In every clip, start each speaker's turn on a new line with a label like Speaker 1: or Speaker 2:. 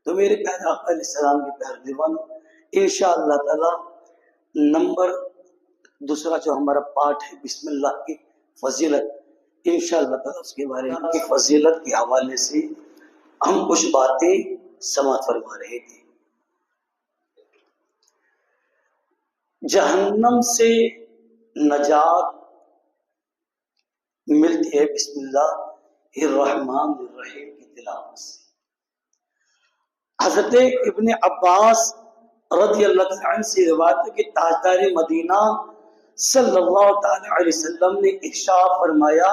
Speaker 1: تو میرے پیارے آقا علیہ السلام کے پیارے دیوانوں، انشاءاللہ تعالی نمبر دوسرا جو ہمارا پارٹ ہے بسم اللہ کی فضیلت، انشاءاللہ تعالی اس کے بارے میں فضیلت کے حوالے سے ہم کچھ باتیں سماعت فرما رہے تھے۔ جہنم سے نجات ملتی ہے بسم اللہ الرحمن الرحیم کی تلاوت سے۔ حضرت ابن عباس رضی اللہ تعالیٰ عنہ سے روایت ہے کہ تاجدار مدینہ صلی اللہ تعالی علیہ وسلم نے ارشاد فرمایا،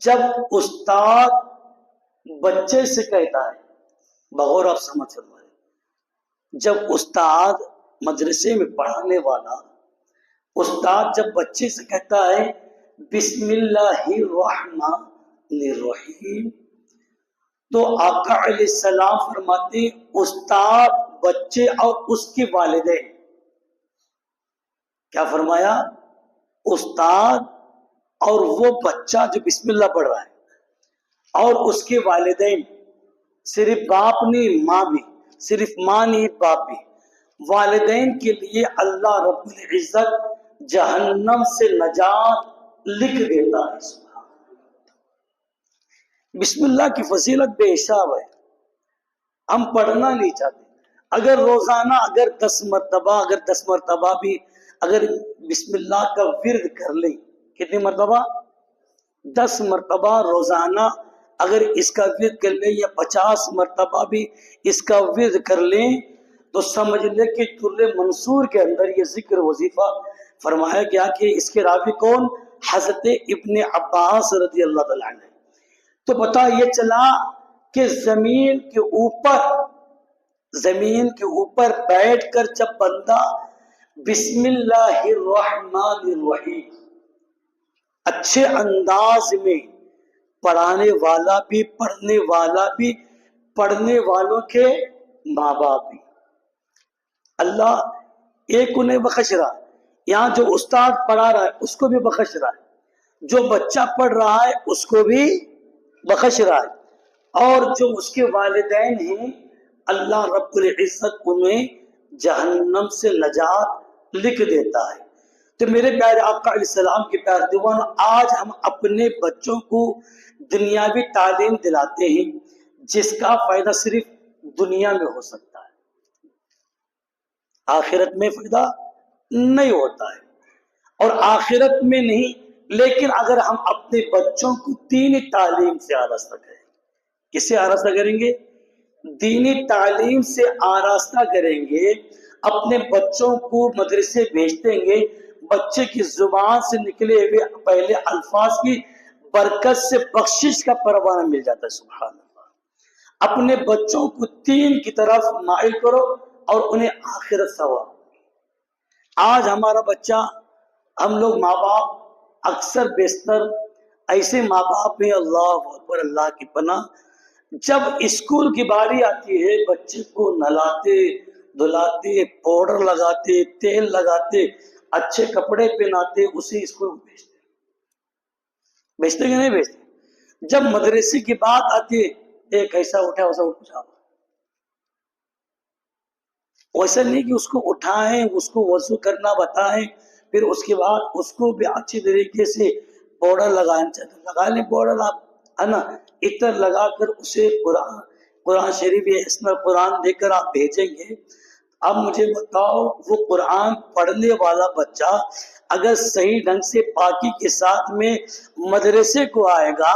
Speaker 1: جب استاد بچے سے کہتا ہے، بغور آپ سمجھ فرمائے، جب استاد مدرسے میں پڑھانے والا استاد جب بچے سے کہتا ہے بسم اللہ الرحمن الرحیم، تو آقا علیہ السلام فرماتے ہیں استاد، بچے اور اس کے والدین، کیا فرمایا؟ استاد اور وہ بچہ جو بسم اللہ پڑھ رہا ہے اور اس کے والدین، صرف باپ نہیں ماں بھی، صرف ماں نہیں باپ بھی، والدین کے لیے اللہ رب العزت جہنم سے نجات لکھ دیتا ہے۔ بسم اللہ کی فضیلت بے حساب ہے، ہم پڑھنا نہیں چاہتے۔ اگر روزانہ اگر 10 مرتبہ بھی اگر بسم اللہ کا ورد کر لیں، کتنی مرتبہ؟ 10 مرتبہ روزانہ اگر اس کا ورد کر لیں، یا 50 مرتبہ بھی اس کا ورد کر لیں، تو سمجھ لیں کہ در منصور کے اندر یہ ذکر وظیفہ فرمایا گیا کہ اس کے راوی کون؟ حضرت ابن عباس رضی اللہ تعالیٰ عنہ۔ تو پتہ یہ چلا کہ زمین کے اوپر بیٹھ کر جب بندہ بسم اللہ الرحمن الرحیم اچھے انداز میں، پڑھانے والا بھی، پڑھنے والا بھی، پڑھنے والوں کے ماں باپ بھی، اللہ ایک انہیں بخش رہا ہے، یہاں جو استاد پڑھا رہا ہے اس کو بھی بخش رہا ہے، جو بچہ پڑھ رہا ہے اس کو بھی بخش رہا ہے، اور جو اس کے والدین ہیں اللہ رب العزت انہیں جہنم سے نجات لکھ دیتا ہے۔ تو میرے پیارے آقا علیہ السلام کے پیارے دیوانوں، آج ہم اپنے بچوں کو دنیاوی تعلیم دلاتے ہیں جس کا فائدہ صرف دنیا میں ہو سکتا ہے، آخرت میں فائدہ نہیں ہوتا ہے، اور آخرت میں نہیں، لیکن اگر ہم اپنے بچوں کو دینی تعلیم سے آراستہ کریں، کس سے آراستہ کریں گے؟ دینی تعلیم سے آراستہ کریں گے، اپنے بچوں کو مدرسے بھیج دیں گے، بچے کی زبان سے نکلے ہوئے پہلے الفاظ کی برکت سے بخشش کا پروانہ مل جاتا ہے۔ سبحان اللہ۔ اپنے بچوں کو دین کی طرف مائل کرو اور انہیں آخرت سوار۔ آج ہمارا بچہ، ہم لوگ ماں باپ اکثر بیشتر ایسے ماں باپ ہیں، اللہ اکبر، اللہ کی پناہ، جب اسکول کی باری آتی ہے بچے کو نہلاتے دھلاتے، پاؤڈر لگاتے، تیل لگاتے، اچھے کپڑے پہناتے، اسے اسکول بھیجتے کہ نہیں بھیجتے؟ جب مدرسے کی بات آتی ہے ایک ایسا اٹھا ویسا اٹھ جاؤ، ویسا نہیں کہ اس کو اٹھائیں، اس کو وضو کرنا بتائیں، پھر اس کے بعد اس کو بھی اچھی طریقے سے پاؤڈر لگا لیں، پاؤڈر آپ ہے نا، عطر لگا کر اسے قرآن شریف یا اسم قرآن دے کر آپ بھیجیں گے۔ اب مجھے بتاؤ، وہ قرآن پڑھنے والا بچہ اگر صحیح ڈھنگ سے پاکی کے ساتھ میں مدرسے کو آئے گا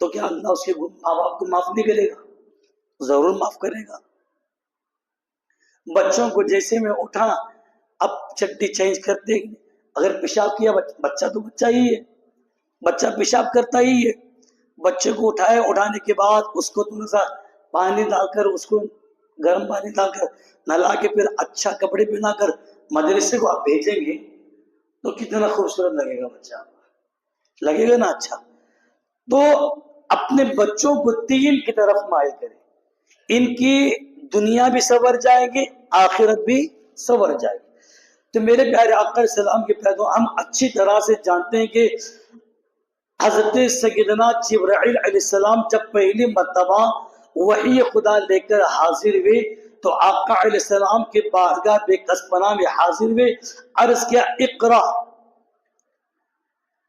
Speaker 1: تو کیا اللہ اس کے ماں باپ کو معاف نہیں کرے گا؟ ضرور معاف کرے گا۔ بچوں کو جیسے میں اٹھا، اب چٹی چینج کرتے، اگر پیشاب کیا، بچہ تو بچہ ہی ہے، بچہ پیشاب کرتا ہی ہے، بچے کو اٹھائے، اٹھانے کے بعد اس کو تھوڑا سا پانی ڈال کر، اس کو گرم پانی ڈال کر نہلا کے، پھر اچھا کپڑے پہنا کر مدرسے کو آپ بھیجیں گے تو کتنا خوبصورت لگے گا بچہ، لگے گا نا اچھا۔ تو اپنے بچوں کو دین کی طرف مائل کریں، ان کی دنیا بھی سنور جائے گی، آخرت بھی سنور جائے گی۔ تو میرے پیارے آقا علیہ السلام کے پیغام ہم اچھی طرح سے جانتے ہیں کہ حضرت سیدنا جبرائیل علیہ السلام جب پہلی مرتبہ وحی خدا لے کر حاضر ہوئے تو آقا علیہ السلام کے بارگاہ بے کس پناہ میں حاضر ہوئے، عرض کیا اقرا،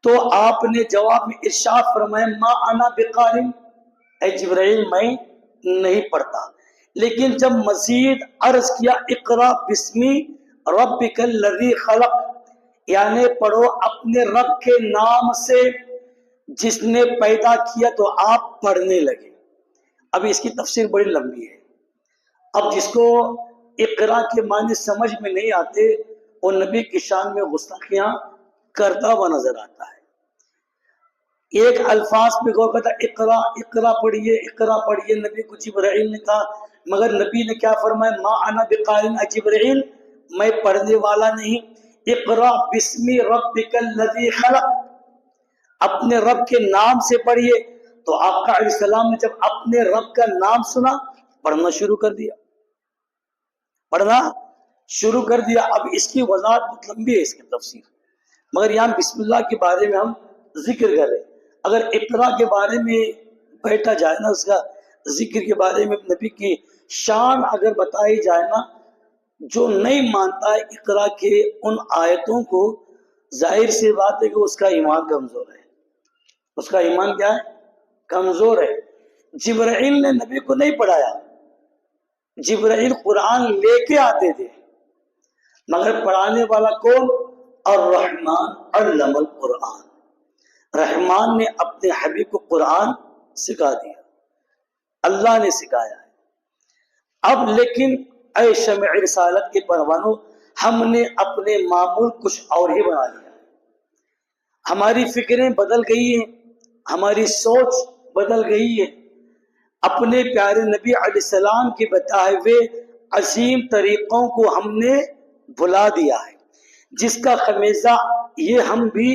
Speaker 1: تو آپ نے جواب میں ارشاد فرمایا ما انا بقارئ، اے جبرائیل میں نہیں پڑھتا۔ لیکن جب مزید عرض کیا اقرا بسمی ربک الذی خلق، یعنی پڑھو اپنے رب کے نام سے جس نے پیدا کیا، تو آپ پڑھنے لگے۔ اب اس کی تفسیر بڑی لمبی ہے، اب جس کو اقرا کے معنی سمجھ میں نہیں آتے وہ نبی کی شان میں گستاخیاں کرتا ہوا نظر آتا ہے۔ ایک الفاظ پہ غور کرتا، اقرا اقرا پڑھیے اقرا پڑھیے، نبی کو جبرائیل نے کہا، مگر نبی نے کیا فرمایا ما انا بقارئ، اے جبرائیل میں پڑھنے والا نہیں، اقرا بسمی ربک الذی خلق، اپنے رب کے نام سے پڑھیے۔ تو آقا علیہ السلام نے جب اپنے رب کا نام سنا پڑھنا شروع کر دیا، پڑھنا شروع کر دیا۔ اب اس کی وضاحت بہت لمبی ہے، اس کی تفسیر، مگر یہاں بسم اللہ کے بارے میں ہم ذکر کریں۔ اگر اقرا کے بارے میں بیٹھا جائے نا، اس کا ذکر کے بارے میں نبی کی شان اگر بتائی جائے نا، جو نہیں مانتا ہے اقرا کے ان آیتوں کو، ظاہر سی بات ہے کہ اس کا ایمان کمزور ہے، اس کا ایمان کیا ہے؟ کمزور ہے۔ جبرائیل نے نبی کو نہیں پڑھایا، جبرائیل قرآن لے کے آتے تھے، مگر پڑھانے والا کون؟ الرحمن علم القرآن، رحمان نے اپنے حبیب کو قرآن سکھا دیا، اللہ نے سکھایا ہے۔ اب لیکن اے شمع رسالت کے پروانوں، ہم نے اپنے معمول کچھ اور ہی بنا لیا، ہماری فکریں بدل گئی ہیں، ہماری سوچ بدل گئی ہے، اپنے پیارے نبی علیہ السلام کے بتائے ہوئے عظیم طریقوں کو ہم نے بھلا دیا ہے، جس کا خمیزہ یہ ہم بھی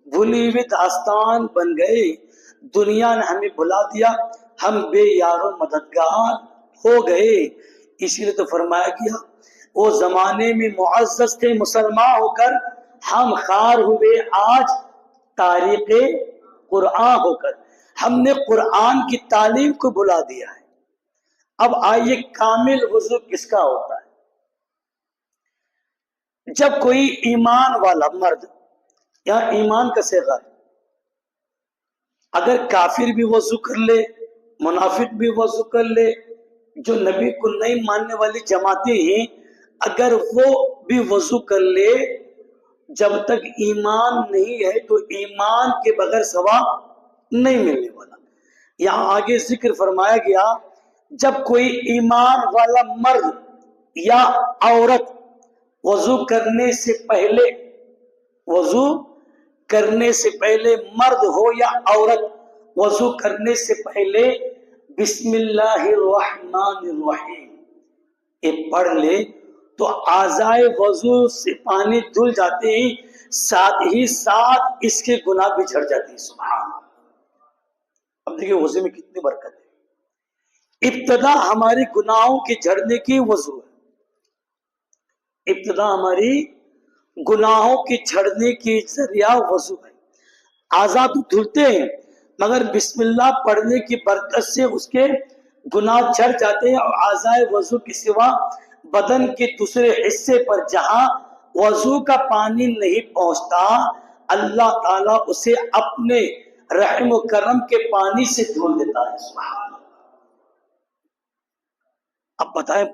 Speaker 1: بھولی ہوئی داستان بن گئے۔ دنیا نے ہمیں بھلا دیا، ہم بے یار و مددگار ہو گئے۔ اسی لیے تو فرمایا گیا وہ زمانے میں معزز تھے مسلمان ہو کر، ہم خار ہوئے آج تاریخ قرآن ہو کر، ہم نے قرآن کی تعلیم کو بھلا دیا ہے۔ اب آئیے کامل وضو کس کا ہوتا ہے؟ جب کوئی ایمان والا مرد، یہاں ایمان کا صیغہ ہے، اگر کافر بھی وضو کر لے، منافق بھی وضو کر لے، جو نبی کو نہیں ماننے والی جماعتیں ہیں اگر وہ بھی وضو کر لے، جب تک ایمان نہیں ہے تو ایمان کے بغیر ثواب نہیں ملنے والا۔ یہاں آگے ذکر فرمایا گیا جب کوئی ایمان والا مرد یا عورت وضو کرنے سے پہلے، وضو کرنے سے پہلے مرد ہو یا عورت وضو کرنے سے پہلے بسم اللہ الرحمن الرحیم یہ پڑھ لے تو اعضائے وضو سے پانی دھل جاتے ہیں، ساتھ ہی ساتھ اس کے گناہ بھی جھڑ جاتے ہیں۔ سبحان اللہ۔ اب دیکھیں وضو میں کتنی برکت ہے۔ ابتدا ہماری گناہوں کے جھڑنے کی وضو ہے، ابتدا ہماری گناہوں کے جھڑنے کی ذریعہ وضو ہے۔ اعضاء تو دھلتے ہیں مگر بسم اللہ پڑھنے کی برکت سے اس کے گناہ جھڑ جاتے ہیں، اور اعضاء وضو کے سوا بدن کے دوسرے حصے پر جہاں وضو کا پانی نہیں پہنچتا اللہ تعالیٰ اسے اپنے رحم و کرم کے پانی سے دھل دیتا ہے۔ سبحان اللہ۔ اب بتائیں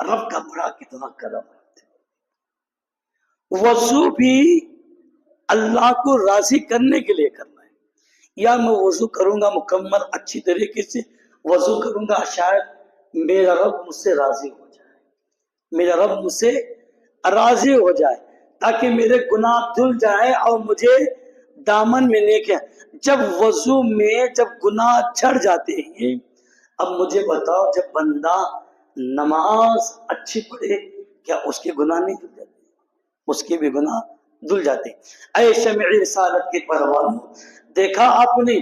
Speaker 1: رب کا بڑا کتنا کرم ہے۔ وضو بھی اللہ کو راضی کرنے کے لیے کرنا ہے، یا میں وضو کروں گا مکمل اچھی طریقے سے وضو کروں گا، شاید میرا رب مجھ سے راضی ہو جائے، میرا رب مجھ سے راضی ہو جائے تاکہ میرے گناہ دھل جائے اور مجھے دامن میں لے کے۔ جب وضو میں جب گناہ جھڑ جاتے ہیں، اب مجھے بتاؤ جب بندہ نماز اچھی پڑھے کیا اس کے گناہ نہیں دھل جاتے؟ اس کے بھی گناہ دھل جاتے ہیں۔ اے شمع رسالت کے پروانوں، دیکھا آپ نے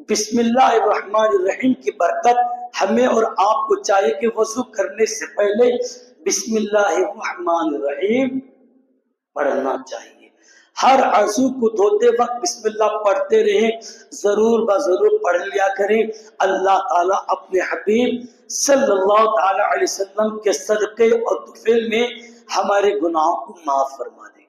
Speaker 1: بسم اللہ الرحمن الرحیم کی برکت ہمیں اور آپ کو چاہیے کہ وضو کرنے سے پہلے بسم اللہ الرحمن الرحیم پڑھنا چاہیے۔ ہر عضو کو دھوتے وقت بسم اللہ پڑھتے رہیں، ضرور بضرور پڑھ لیا کریں، اللہ تعالیٰ اپنے حبیب صلی اللہ تعالیٰ علیہ وسلم کے صدقے اور طفیل میں ہمارے گناہوں کو معاف فرما دے۔